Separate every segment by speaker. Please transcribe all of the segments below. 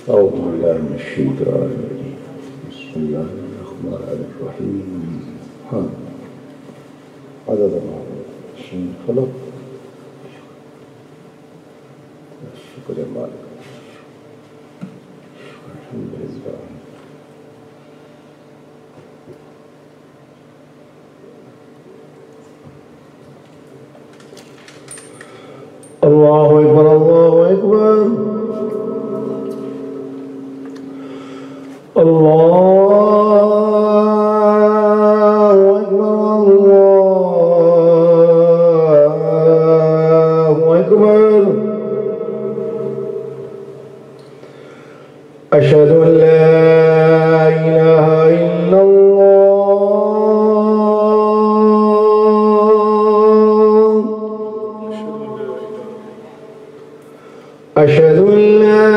Speaker 1: أعوذ بالله من الشيطان الرجيم. بسم الله الرحمن الرحيم. عدد ما خلق. الشكر يا مالك. الحمد لله. الله أكبر الله أكبر الله أكبر أشهد أن لا إله إلا الله أشهد أن لا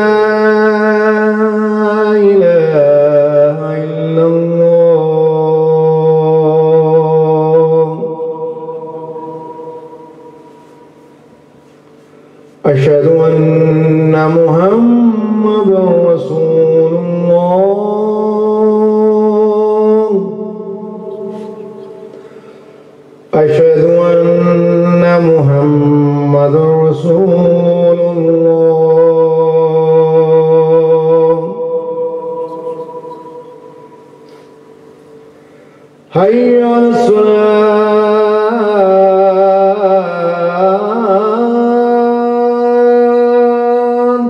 Speaker 1: إله إلا الله أشهد أن محمدا رسول الله أشهد أن محمدا رسول الله حي على الصلاة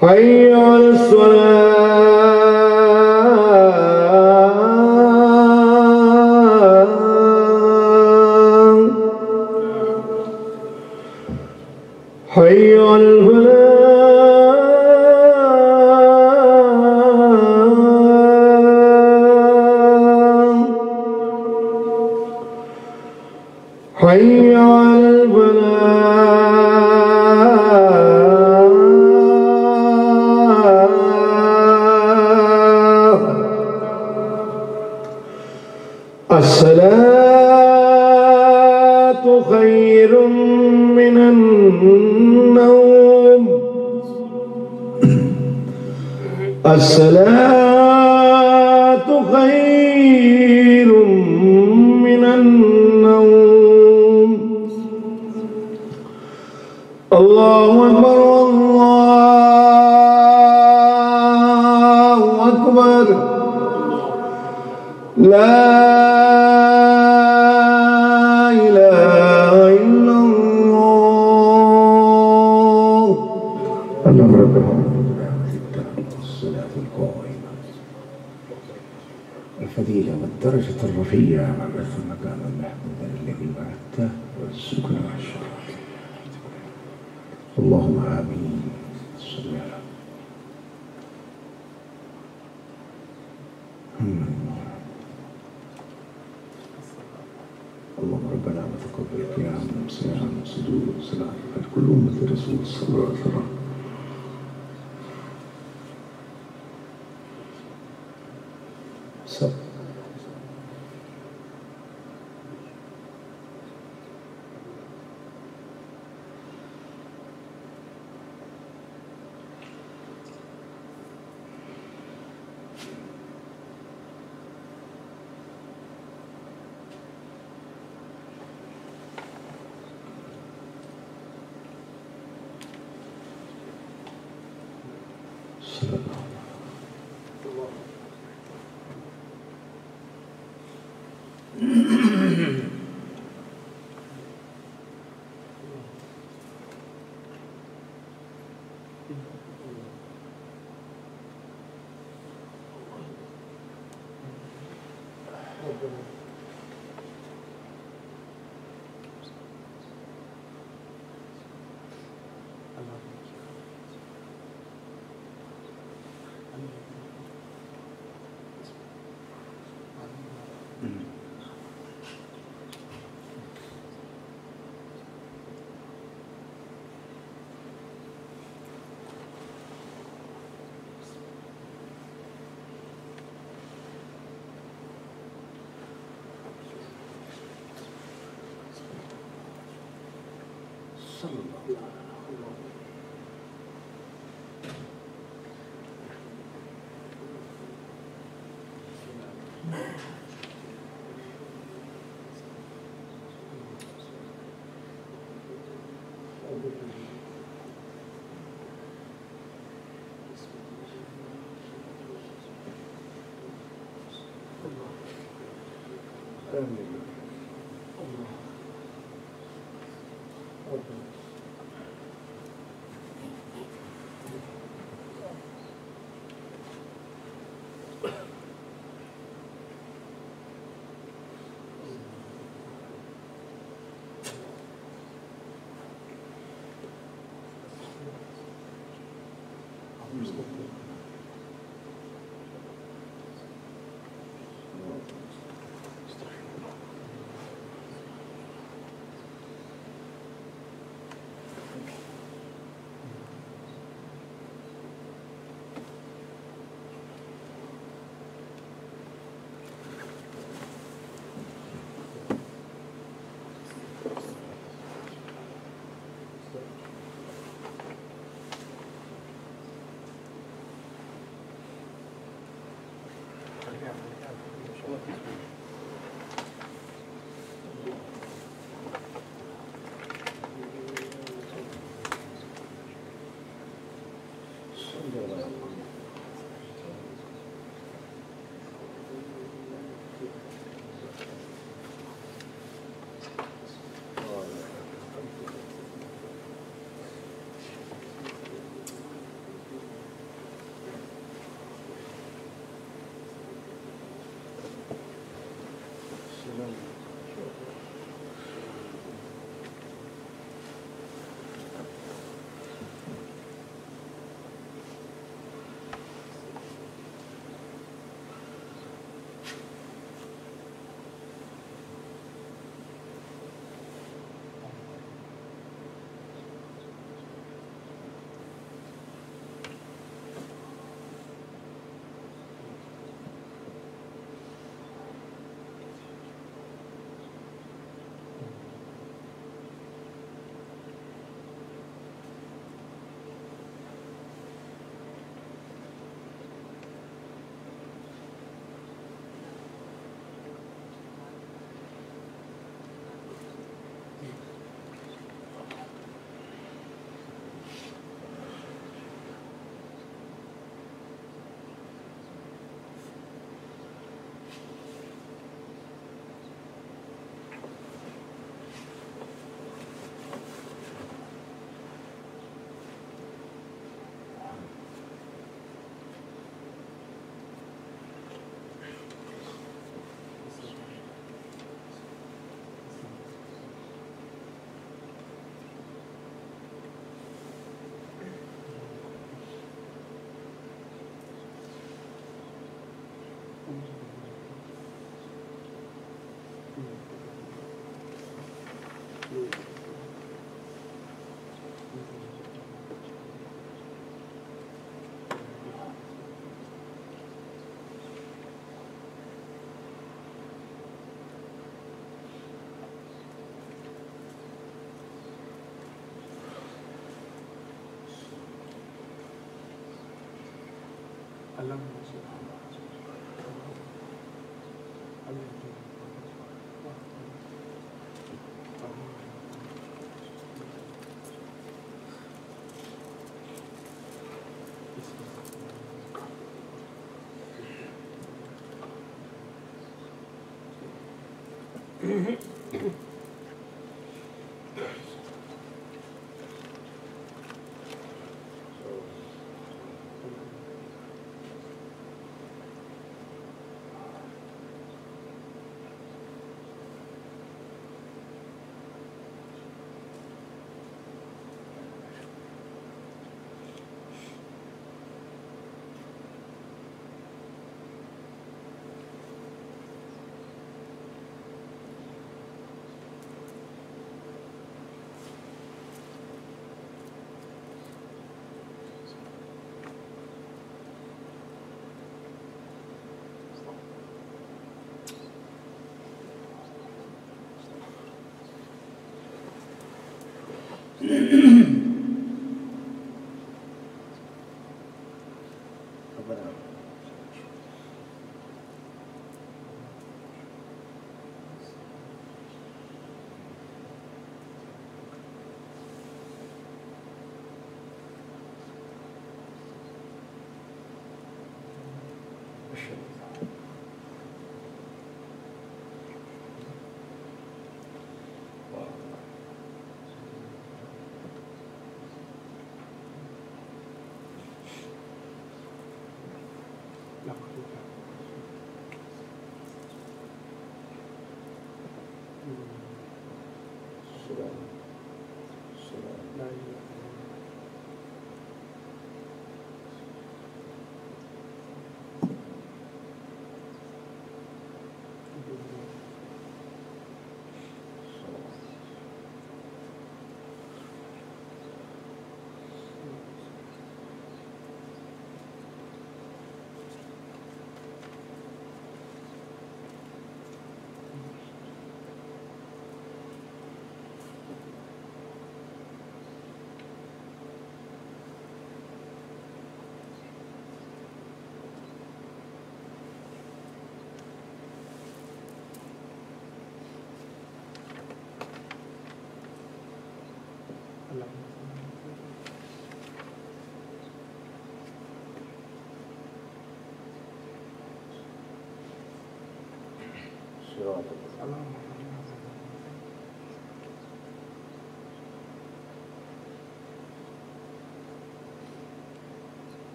Speaker 1: حي على الصلاة حي على الفلاح حي على الفلاح الصلاة خير من النوم الصلاة خير من النوم الله أكبر الله أكبر لا إله إلا الله اللهم رب الصلاة القائمة الفضيلة والدرجة الرفيعة وبعث المكان المحمود الذي وعدته والسكن والشرف اللهم آمين صل على اللهم ربنا وتقبل قيام وصيام وسجود وصلاة على كل أمة الرسول صلى الله عليه وسلم صلى الله عليه وسلم. آمين.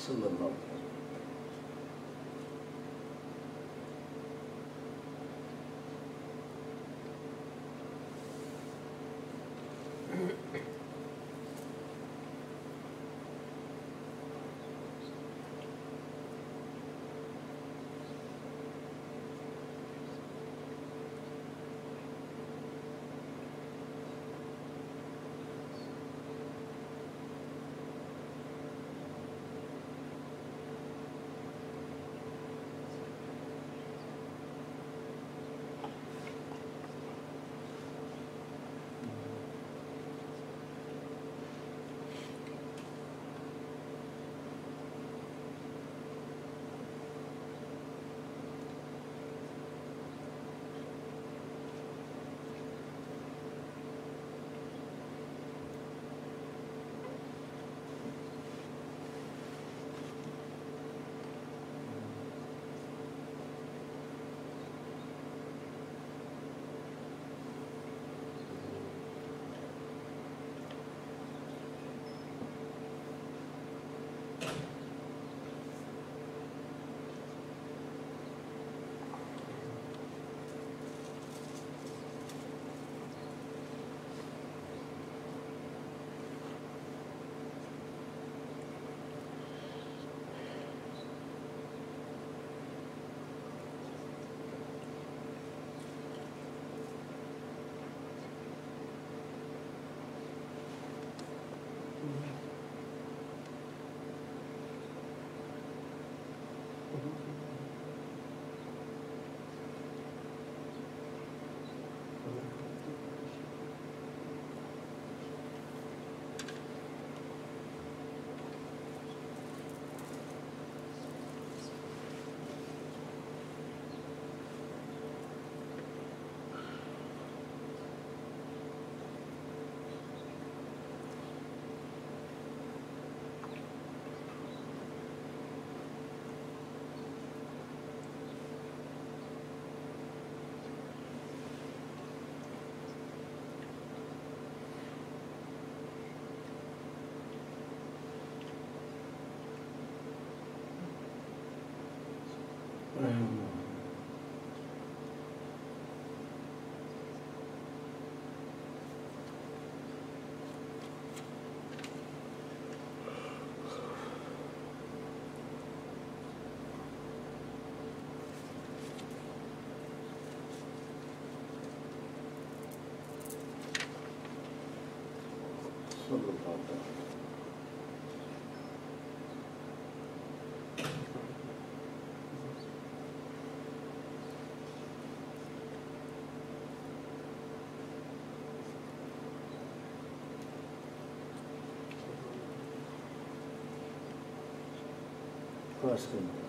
Speaker 1: صلى الله عليه وسلم. صلى الله عليه وسلم. خلاص كده.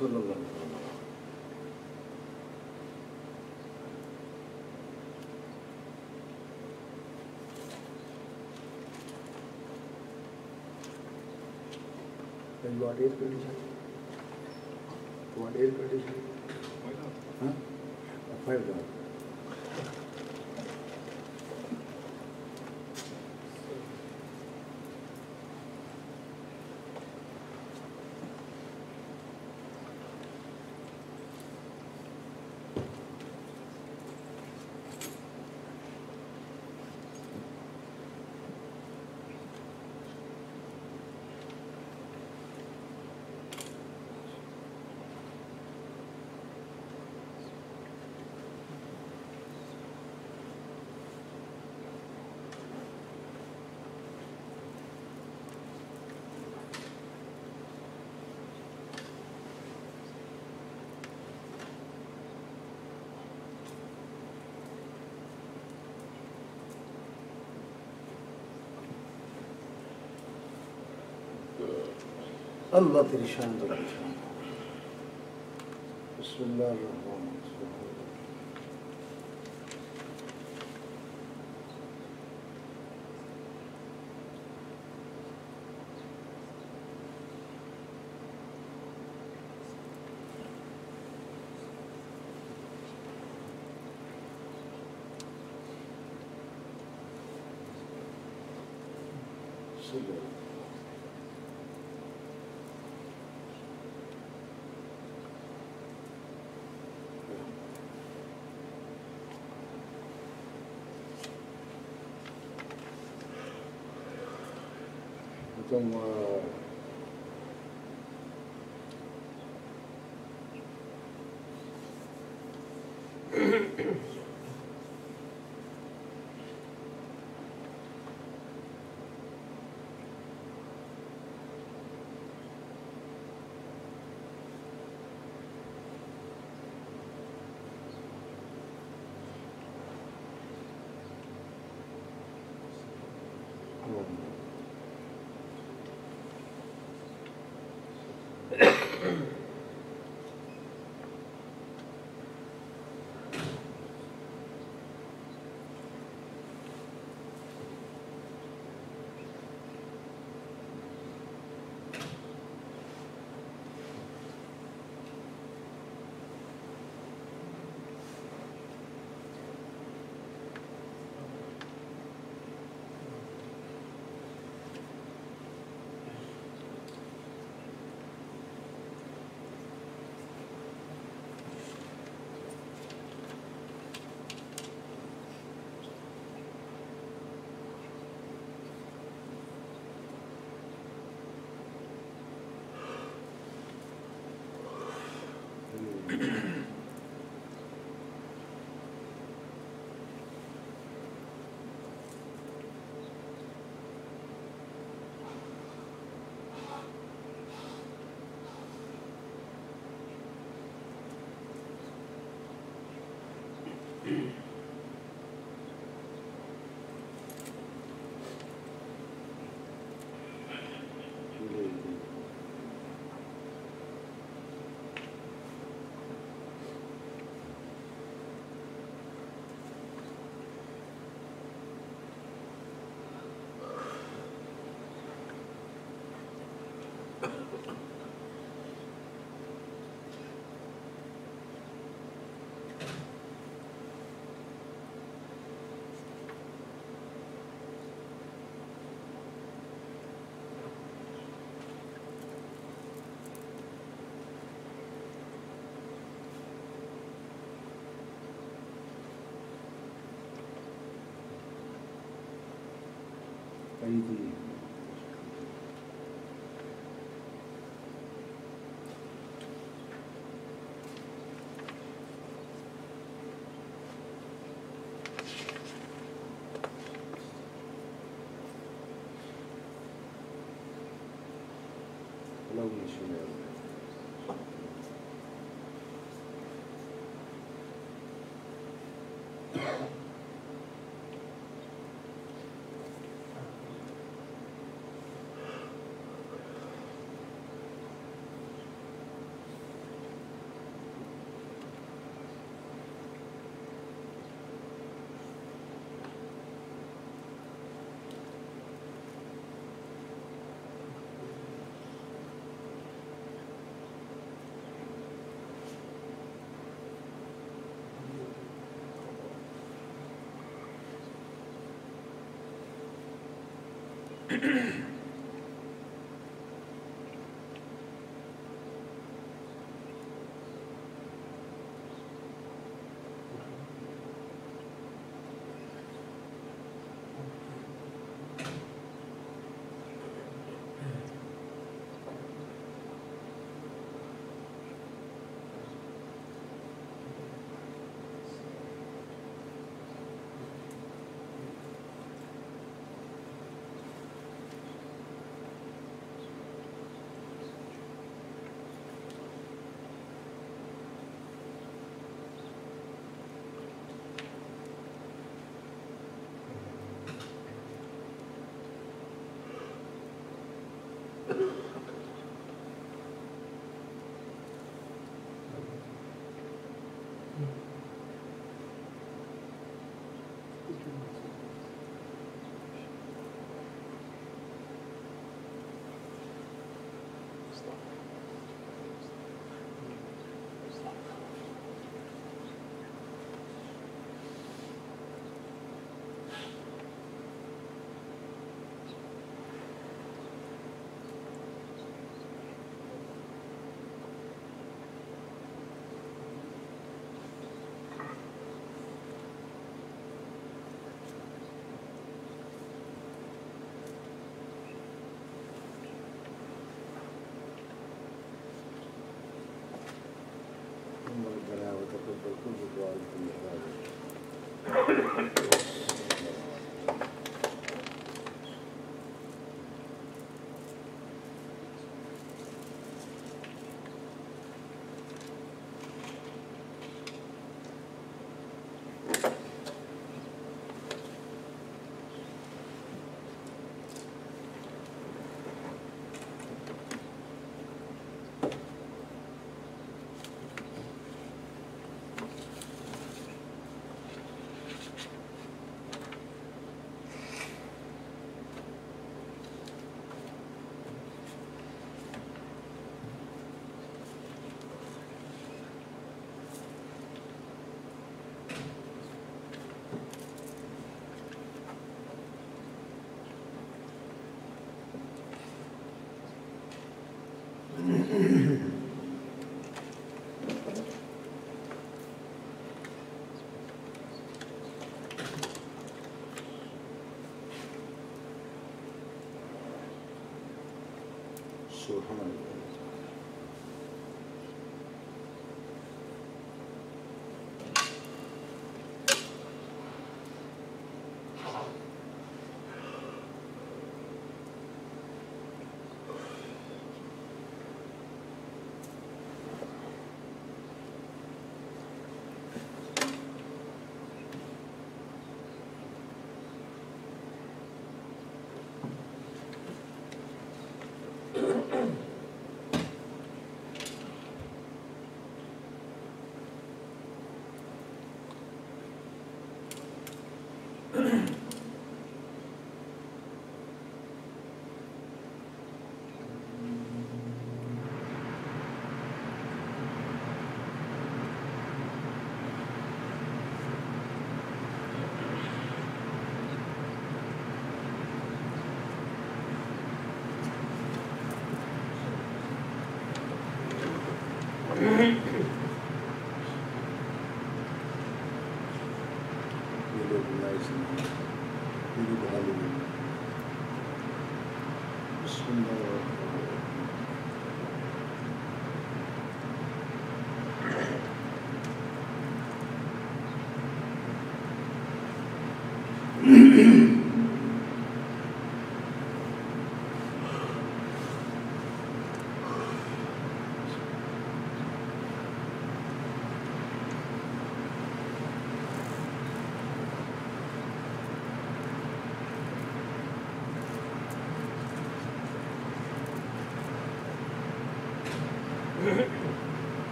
Speaker 1: صلى الله عليه وسلم. And what air condition? What air condition? Huh? $5. Allah perişandır. Bismillahirrahmanirrahim. ثم أيدي لون شمال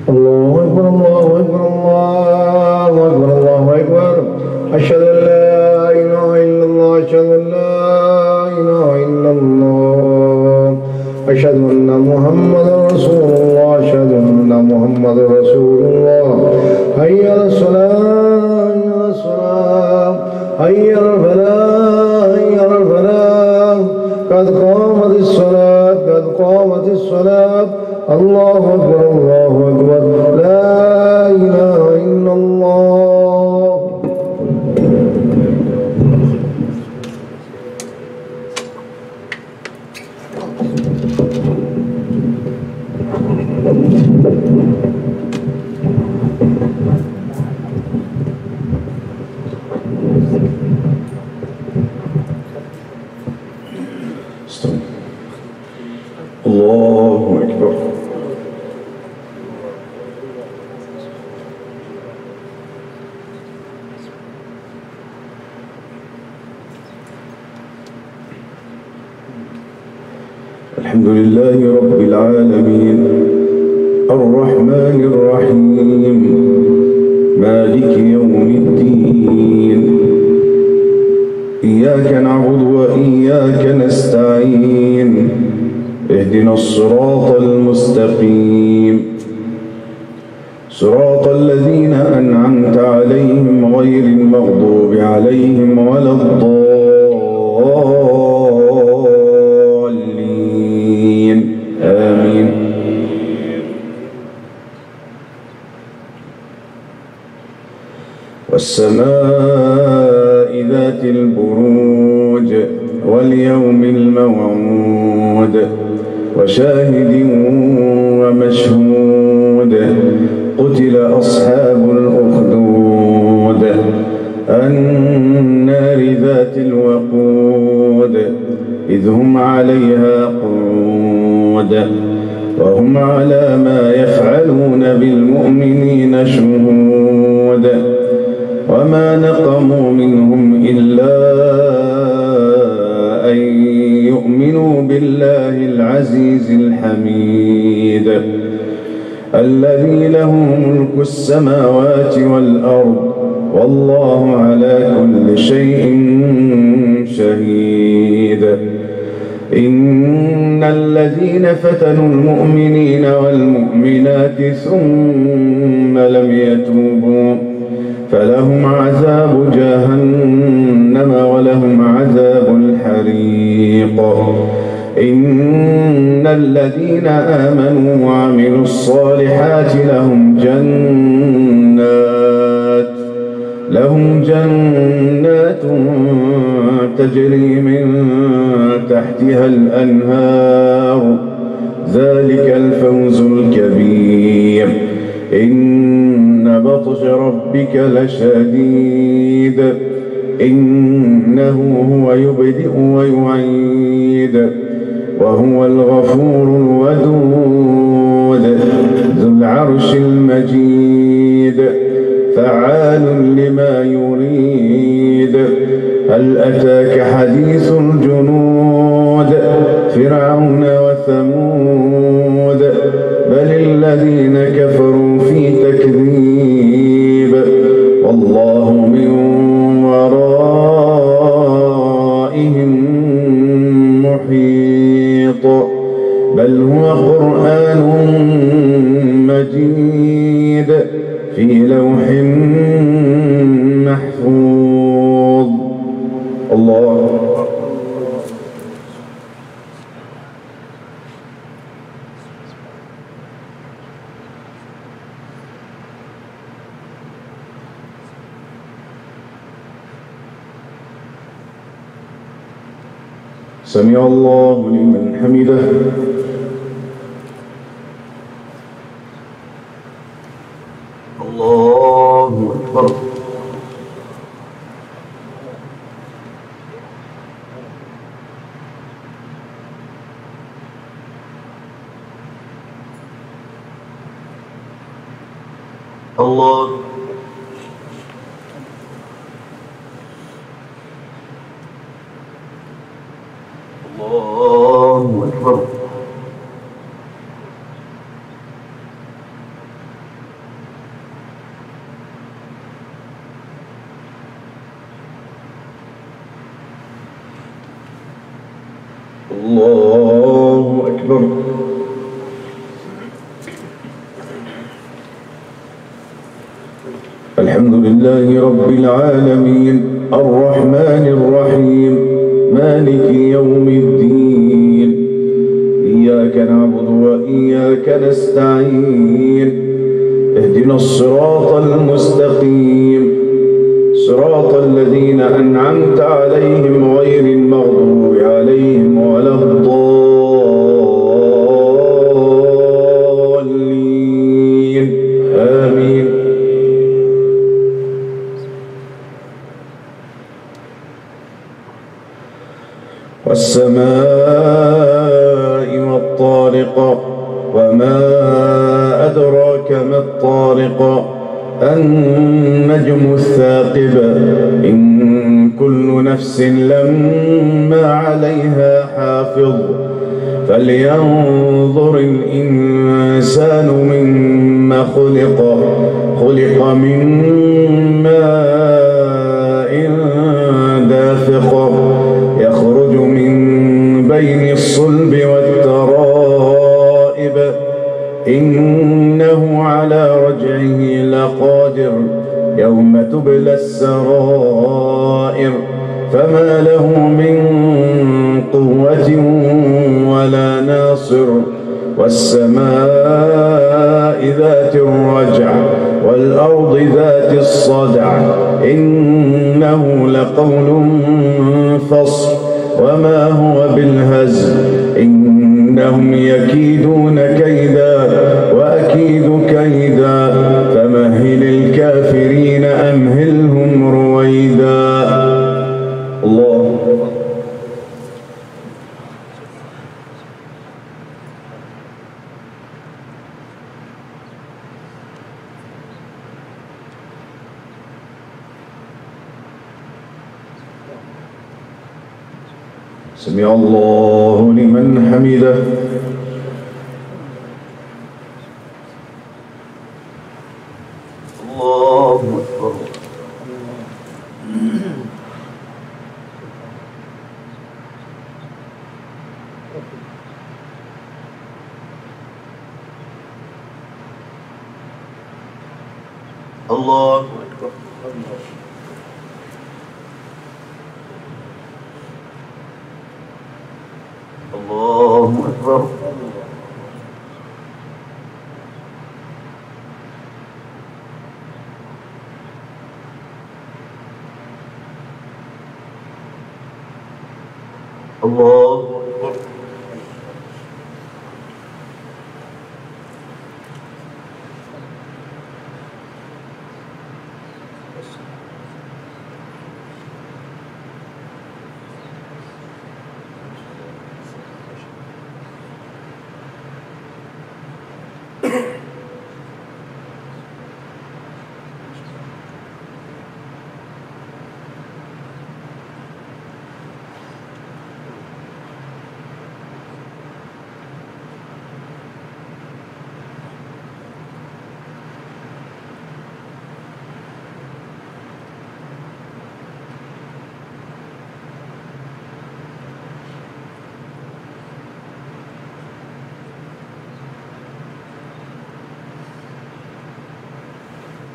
Speaker 2: الله أكبر الله أكبر الله أكبر الله أكبر أشهد أن لا إله إلا الله أشهد أن لا إله إلا الله أشهد أن محمدا رسول الله أشهد أن محمدا رسول الله حي على الصلاة حي على الصلاة حي على الفلاح حي على الفلاح قد قامت الصلاة قد قامت الصلاة الله أكبر الله أكبر لا إله إلا الله
Speaker 3: الحمد لله رب العالمين الرحمن الرحيم مالك يوم الدين إياك نعبد وإياك نستعين اهدنا الصراط المستقيم صراط الذين أنعمت عليهم غير المغضوب عليهم ولا الضالين آمين. والسماء ذات البروج واليوم الموعود وشاهد ومشهود قتل أصحاب الأخدود النار ذات الوقود إذ هم عليها قعود وهم على ما يفعلون بالمؤمنين شهود وما نقموا منهم إلا أن يؤمنوا بالله العزيز الحميد الذي له ملك السماوات والأرض والله على كل شيء شهيد. إن الذين فتنوا المؤمنين والمؤمنات ثم لم يتوبوا فلهم عذاب جهنم ولهم عذاب الحريق. إن الذين آمنوا وعملوا الصالحات لهم جنات تجري من تحتها الأنهار ذلك الفوز الكبير. إن بطش ربك لشديد إنه هو يبدئ ويعيد وهو الغفور الودود ذو العرش المجيد فعال لما يريد. هل أتاك حديث الجنود فرعون وثمود بل الذين كفروا في تكذيب والله من ورائهم محيط بل هو قرآن مجيد في لوح محفوظ. الله سمع الله لمن حمده. الله أكبر. الله الله أكبر. الله أكبر. الحمد لله رب العالمين الرحمن الرحيم مالك يوم الدين إياك نعبد وإياك نستعين اهدنا الصراط المستقيم صراط الذين أنعمت عليهم غير المغضوب عليهم ولا الضالين آمين. والسماء والطارق وما أدراك ما الطارق النجم الثاقب إن كل نفس لما عليها حافظ فلينظر الإنسان مما خلق من ماء دافق يخرج من بين الصلب والترائب إنه على رجعه لقادر يوم تبلى السرائر فما له من قوة ولا ناصر والسماء ذات الرجع والأرض ذات الصدع إنه لقول فصل وما هو بالهزل إنهم يكيدون كيدا وأكيد كيدا فمهل الكافرين أمهلهم رويدا. الله سمع الله لمن حمده. الله أكبر. الله أكبر. الله أكبر. الله أكبر.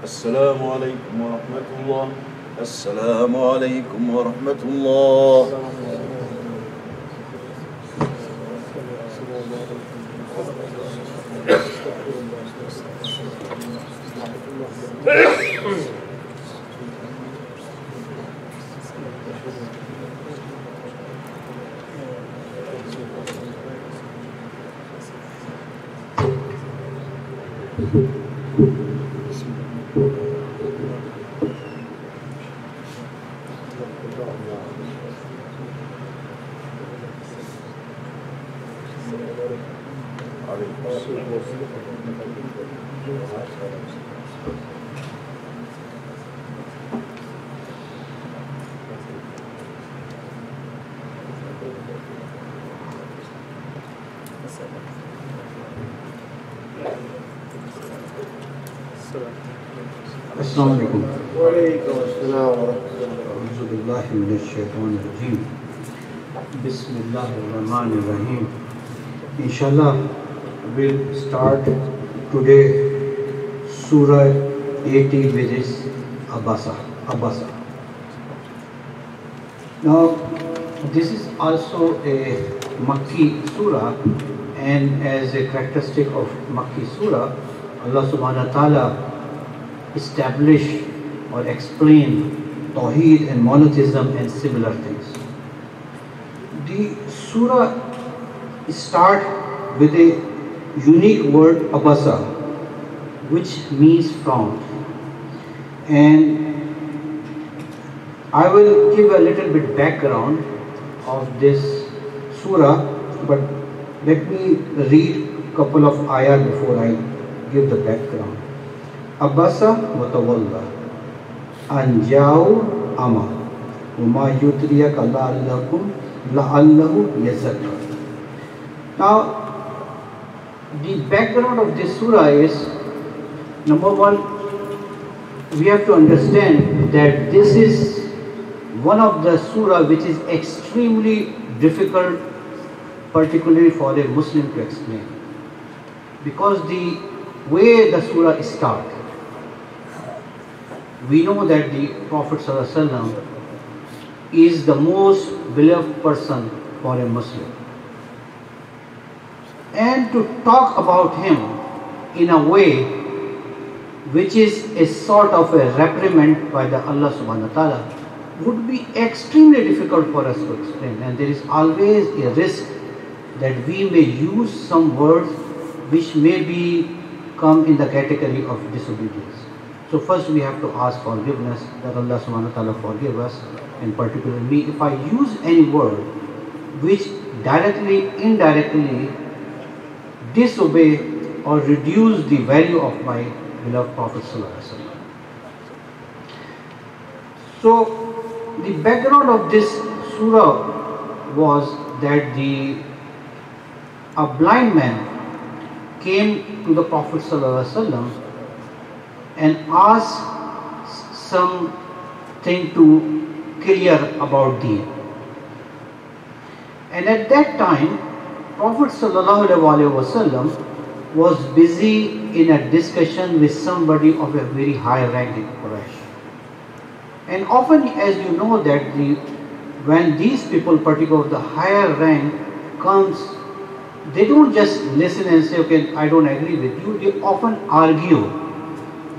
Speaker 3: السلام عليكم ورحمة الله. السلام عليكم ورحمة الله.
Speaker 4: السلام عليكم. وعليكم السلام ورحمة الله. أعوذ بالله من الشيطان الرجيم. بسم الله الرحمن الرحيم. Inshallah, we'll start today Surah 80, which is Abasa. Now, this is also a Makki Surah, and as a characteristic of Makki Surah, Allah Subhanahu wa Ta'ala establish or explain Tawheed and monotheism and similar things. The surah start with a unique word Abasa, which means frown. And I will give a little bit background of this surah, but let me read a couple of ayat before I give the background. Abasa wa tawalla an ja'u ama wa ma yudriyaka la'allahu yazakka. Now, the background of this surah is, number one, we have to understand that this is one of the surah which is extremely difficult, particularly for a Muslim to explain. Because the way the surah starts, we know that the Prophet ﷺ is the most beloved person for a Muslim. And to talk about him in a way which is a sort of a reprimand by the Allah subhanahu wa ta'ala would be extremely difficult for us to explain, and there is always a risk that we may use some words which may come in the category of disobedience. So first we have to ask forgiveness, that Allah subhanahu wa ta'ala forgive us, and particularly me, if I use any word which directly, indirectly disobey or reduce the value of my beloved Prophet ﷺ. So the background of this surah was that a blind man came to the Prophet ﷺ and asked something to clear about deen. And at that time, Prophet ﷺ was busy in a discussion with somebody of a very high rank in Quraysh. And often, as you know, that when these people, particularly of the higher rank, comes, they don't just listen and say, okay, I don't agree with you. They often argue.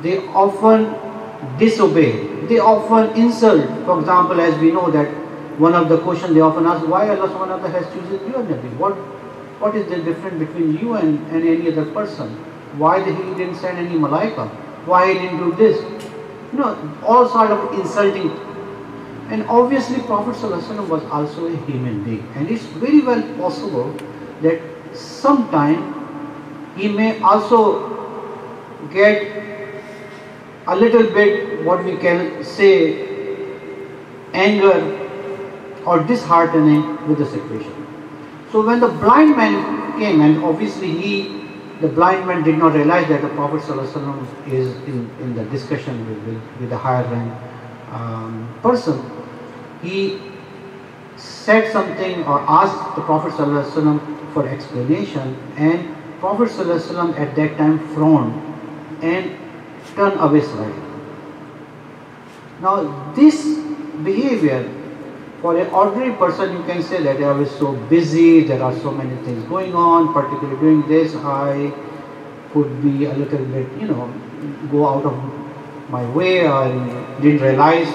Speaker 4: They often disobey. They often insult. For example, as we know that one of the questions they often ask, why Allah subhanahu wa ta'ala has chosen you and Nabi? What is the difference between you and any other person? Why he didn't send any malaika? Why he didn't do this? You know, all sort of insulting. And obviously Prophet ﷺ was also a human being. And it's very well possible that sometime he may also get a little bit, what we can say, anger or disheartening with the situation. So when the blind man came, and obviously the blind man did not realize that the Prophet ﷺ is in the discussion with the higher rank person, he said something or asked the Prophet ﷺ for explanation, and Prophet ﷺ at that time frowned and turned away slightly. Now this behavior, for an ordinary person, you can say that I was so busy, there are so many things going on, particularly doing this, I could be a little bit, go out of my way, I didn't realize,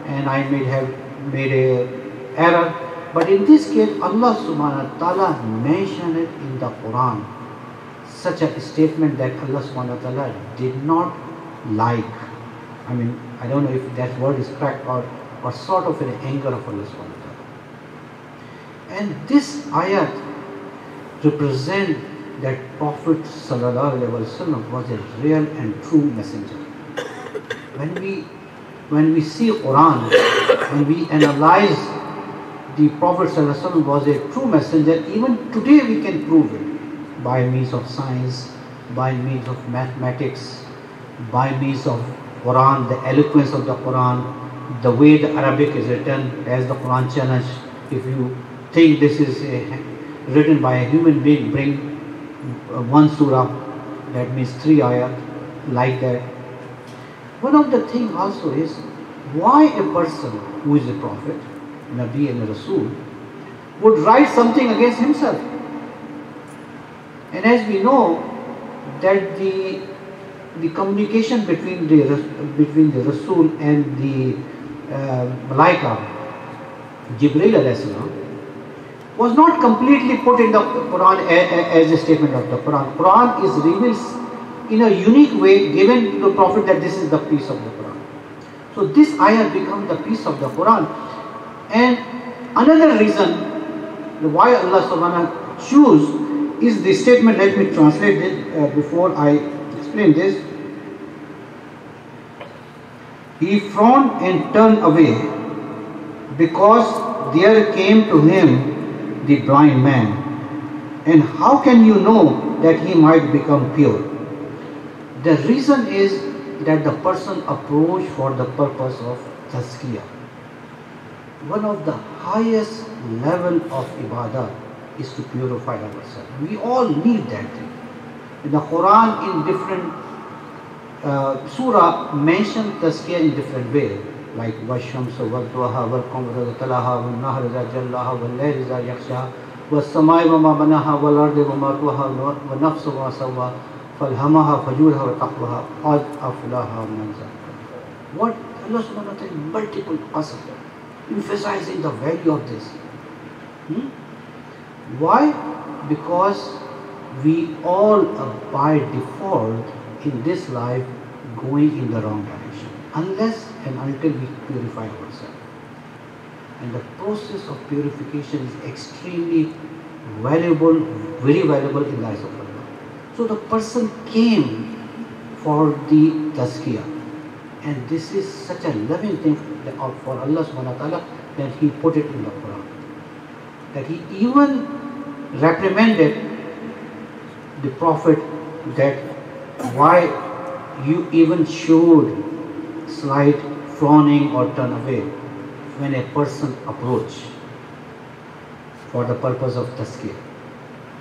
Speaker 4: and I may have made an error. But in this case, Allah subhanahu wa ta'ala mentioned it in the Quran, such a statement that Allah subhanahu wa ta'ala did not like. I mean, I don't know if that word is correct, or sort of an anger of Allah subhanahu wa ta'ala. And this ayat represent that Prophet sallallahu alaihi wasallam was a real and true messenger. When we see Quran, when we analyze the Prophet sallallahu alaihi wasallam was a true messenger, even today we can prove it by means of science, by means of mathematics, by means of Quran, the eloquence of the Quran, the way the Arabic is written, as the Quran challenged. If you think this is written by a human being, bring one surah, that means 3 ayat, like that. One of the things also is, why a person who is a prophet, Nabi and a Rasul, would write something against himself. And as we know that the communication between the Rasul and the Malaika, Jibreel alayhi salam, was not completely put in the Quran as a statement of the Quran. Quran is revealed in a unique way, given to the Prophet that this is the piece of the Quran. So this ayah becomes the piece of the Quran. And another reason why Allah subhanahu wa ta'ala choose is the statement. Let me translate it before I explain this. He frowned and turned away, because there came to him the blind man, And how can you know that he might become pure? The reason is that the person approached for the purpose of tazkiyah. One of the highest level of ibadah is to purify ourselves. We all need that thing. In the Quran, in different surah, mention tazkiyah in different ways, like Washamsa Wadduha Wal-Qamara Talaha Wal-Nahr Iza Jallaha Wal-Layl Iza Yakhshaha Was-Samai Wama Banaha Wal-Ardi Wama Tuha Wa-Nafsu Wama Sawwa Falhamaha Fajurha Wa-Taqwaha Qad Aflaha Man Zakkaha. What Allah subhanahu wa ta'ala multiple qasam emphasizing the value of this. Why? Because we all are by default in this life going in the wrong direction, unless and until we purify ourselves. And the process of purification is extremely valuable, very valuable in the eyes of Allah. So the person came for the tazkiyah, and this is such a loving thing for Allah subhanahu wa ta'ala that He put it in the Quran. That He even reprimanded the Prophet that why you even showed slight frowning or turn away when a person approach for the purpose of tazkiyah.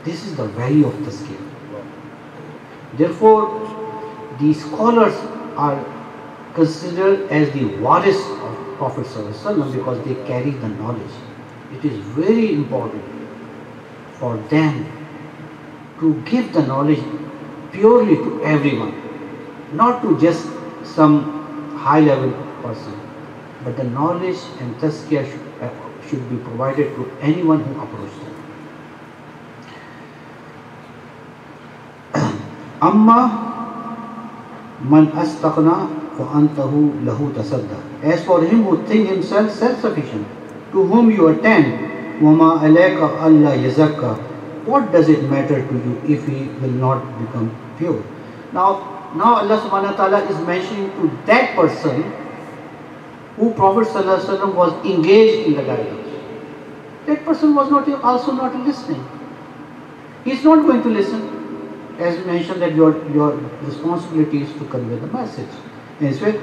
Speaker 4: This is the value of tazkiyah. Therefore, the scholars are considered as the waris of Prophet ﷺ because they carry the knowledge. It is very important for them to give the knowledge purely to everyone, not to just some high level person, but the knowledge and tazkiyah should be provided to anyone who approaches them. Amma man astaqna fa antahu lahu tasadda. As for him who thinks himself self-sufficient, to whom you attend, wama alayka alla yazakka, what does it matter to you if he will not become pure? Now Allah subhanahu wa ta'ala is mentioning to that person who Prophet ﷺ was engaged in the dialogue. That person was also not listening. He is not going to listen. As mentioned that your responsibility is to convey the message. Instead,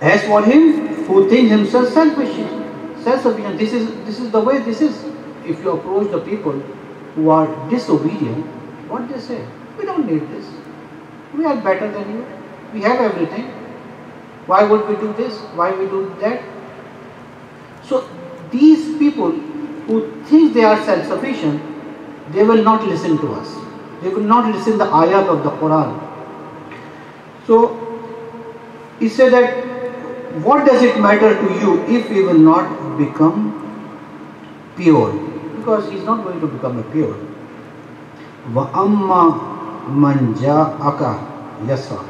Speaker 4: as for him who thinks himself self-sufficient, this is the way this is. If you approach the people who are disobedient, what they say? We don't need this. We are better than you. We have everything. Why would we do this? Why we do that? So these people who think they are self-sufficient, they will not listen to us. They will not listen the ayat of the Quran. So he said that what does it matter to you if we will not become pure? Because he is not going to become a pure. Wa amma man ja'aka yasa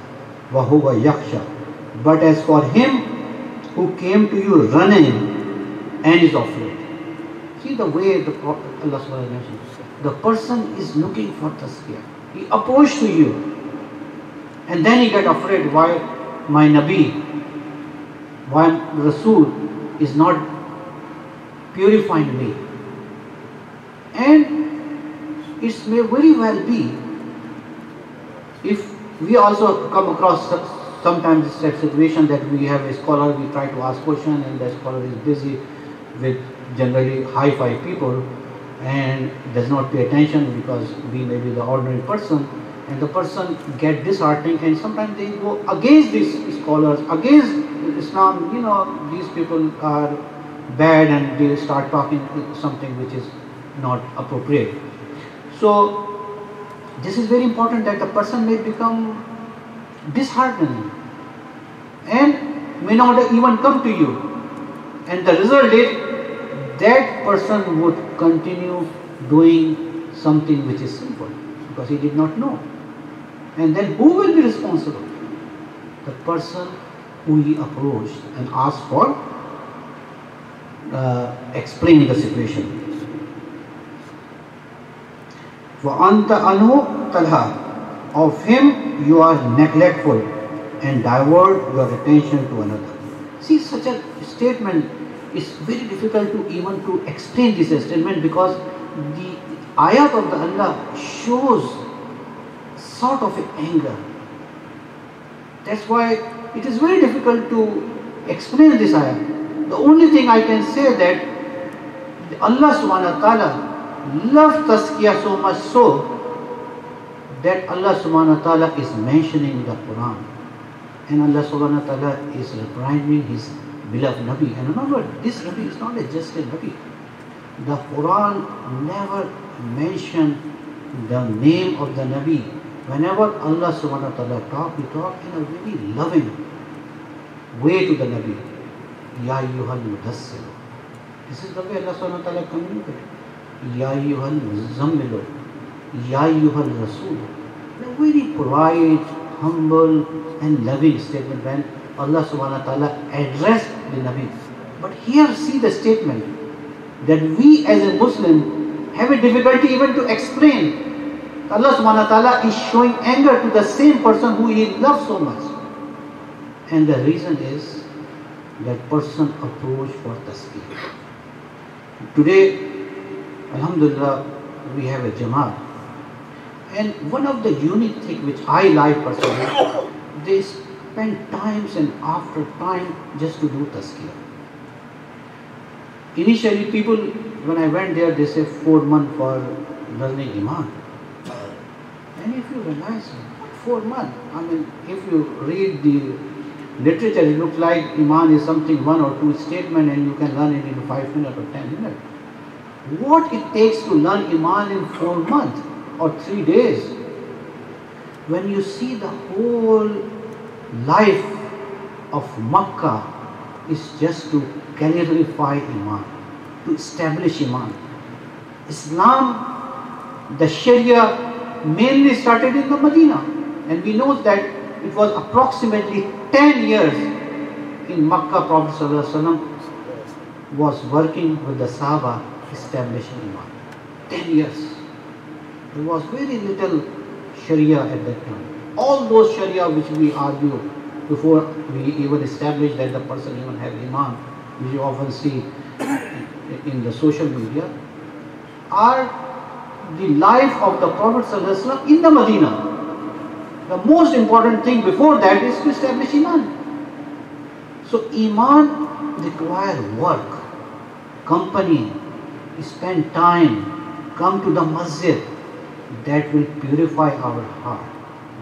Speaker 4: wa huwa yakhsha. But as for him who came to you running and is afraid. See the way the Prophet Allah subhanahu wa ta'ala mentions. The person is looking for tazkiyah. He approached to you and then he got afraid why my Nabi, why Rasul is not purifying me. And it may very well be if we also come across sometimes such situation that we have a scholar, we try to ask question and the scholar is busy with generally high-fi people and does not pay attention because we may be the ordinary person, and the person get disheartening and sometimes they go against these scholars, against Islam. You know, these people are bad and they start talking something which is not appropriate. So this is very important that the person may become disheartened and may not even come to you, and the result is that person would continue doing something which is sinful because he did not know. And then who will be responsible? The person who he approached and asked for explaining the situation. وَأَنْتَ أَنْهُ تَلْهَا. Of him you are neglectful and divert your attention to another. See, such a statement is very difficult to even to explain this statement because ayat of the Allah shows sort of anger. That's why it is very difficult to explain this ayah. The only thing I can say that Allah subhanahu wa ta'ala loved tazkiyah so much so that Allah subhanahu wa ta'ala is mentioning the Quran. And Allah subhanahu wa ta'ala is reprimanding his beloved Nabi. And remember, this Nabi is not just a Nabi. The Quran never mentioned the name of the Nabi. Whenever Allah subhanahu wa ta'ala talk, he talk in a very loving way to the Nabi. Ya ayyuhal mudassir. This is the way Allah subhanahu wa ta'ala communicated. Ya ayyuhal muzammilu. Ya ayyuhal rasul. A very polite, humble and loving statement when Allah subhanahu wa ta'ala addressed the Nabi. But here see the statement that we as a Muslim have a difficulty even to explain. Allah subhanahu wa ta'ala is showing anger to the same person who he loves so much. And the reason is that person approached for tazkiyah. Today, alhamdulillah, we have a Jamaat. And one of the unique things which I like personally, they spend times and after time just to do tazkiyah. Initially people, when I went there, they say 4 months for learning Iman. And if you realize, 4 months? I mean, if you read the literature, it looks like Iman is something 1 or 2 statement and you can learn it in 5 minutes or 10 minutes. What it takes to learn Iman in 4 months or 3 days? When you see the whole life of Makkah is just to clarify Iman, to establish Iman. Islam, the Sharia mainly started in the Medina, and we know that it was approximately 10 years in Makkah. Prophet ﷺ was working with the Sahaba establishing Iman. 10 years. There was very little Sharia at that time. All those Sharia which we argue before we even establish that the person even have Iman, which you often see in the social media, are the life of the Prophet ﷺ in the Medina. The most important thing before that is to establish Iman. So Iman requires work, company, spend time, come to the Masjid. That will purify our heart,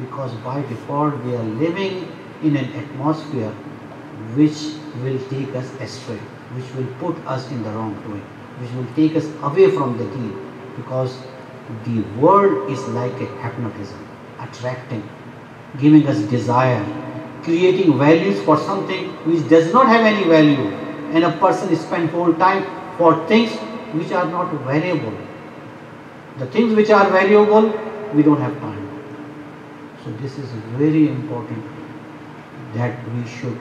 Speaker 4: because by default we are living in an atmosphere which will take us astray, which will put us in the wrong way, which will take us away from the deen, because the world is like a hypnotism, attracting, giving us desire, creating values for something which does not have any value, and a person spends whole time for things which are not valuable. The things which are valuable, we don't have time. So this is very important that we should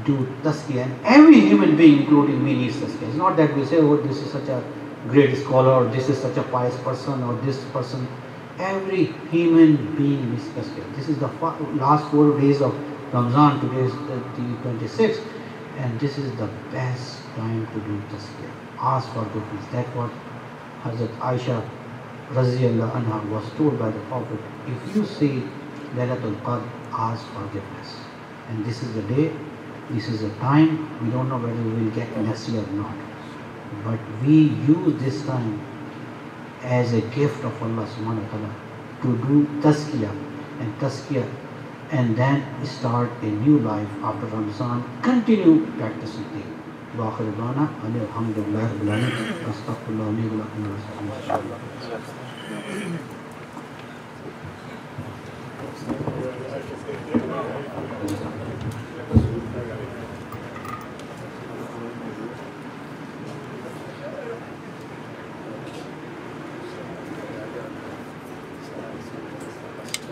Speaker 4: do tazkiyah, and every human being, including me, needs tazkiyah. It's not that we say, oh, this is such a great scholar, or this is such a pious person, or this person. Every human being needs tazkiyah. This is the last 4 days of Ramadan. Today is the 26th, and this is the best time to do tazkiyah. Ask forgiveness. That's what Hazrat Aisha Raziyallahu anha was told by the Prophet. If you see Laylatul Qadr, ask forgiveness. And this is the day, this is the time. We don't know whether we will get mercy or not. But we use this time as a gift of Allah subhanahu wa ta'ala to do tazkiyah, and then start a new life after Ramadan. Continue practicing it. وآخر دعوانا أن الحمد لله رب العالمين أستغفر الله لي ولكم ولسائر المسلمين.